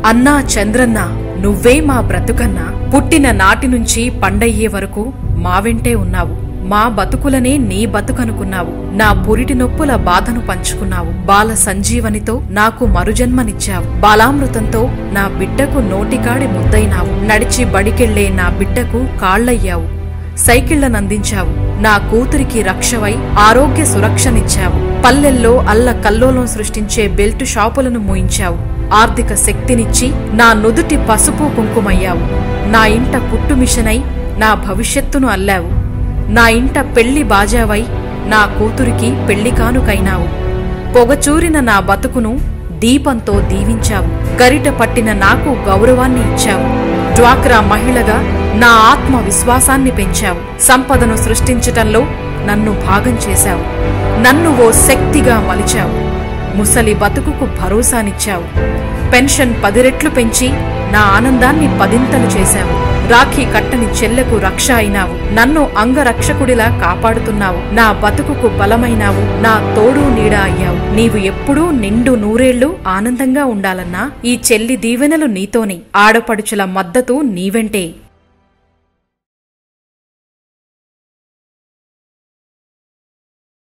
అన్నా చంద్రన్న నువ్వే మా బ్రతుకన్నా, పుట్టిన నాటి నుంచి పండయ్యే వరకు మా వెంటే ఉన్నావు. మా బతుకులనే నీ బతుకనుకున్నావు. నా పురిటి నొప్పుల బాధను పంచుకున్నావు. బాల సంజీవనితో నాకు మరుజన్మనిచ్చావు. బాలామృతంతో నా బిడ్డకు నోటికాడి ముద్దైనావు. నడిచి బడికెళ్లే నా బిడ్డకు కాళ్లయ్యావు. సైకిళ్లనందించావు. నా కూతురికి రక్షవై ఆరోగ్య సురక్షనిచ్చావు. పల్లెల్లో అల్ల కల్లోలం సృష్టించే బెల్టు షాపులను మూయించావు. ఆర్థిక శక్తినిచ్చి నా నుదుటి పసుపు కుంకుమయ్యావు. నా ఇంట కుట్టు మిషనై నా భవిష్యత్తును అల్లావు. నా ఇంట పెళ్లి బాజావై నా కూతురికి పెళ్లి కానుకైనావు. పొగచూరిన నా బతుకును దీపంతో దీవించావు. గరిట పట్టిన నాకు గౌరవాన్ని ఇచ్చావు. డ్వాక్రా మహిళగా నా ఆత్మ విశ్వాసాన్ని పెంచావు. సంపదను సృష్టించటంలో నన్ను భాగం చేశావు. నన్ను ఓ శక్తిగా మలిచావు. ముసలి బతుకుకు భరోసానిచ్చావు. పెన్షన్ 10 రెట్లు పెంచి నా ఆనందాన్ని 10 చేశావు. రాఖీ కట్టని చెల్లెకు రక్ష అయినావు. నన్ను అంగరక్షకుడిలా కాపాడుతున్నావు. నా బతుకుకు బలమైనావు. నా తోడు నీడ అయ్యావు. నీవు ఎప్పుడూ నిండు నూరేళ్లు ఆనందంగా ఉండాలన్నా ఈ చెల్లి దీవెనలు నీతోనే. ఆడపడుచుల మద్దతు నీవెంటే.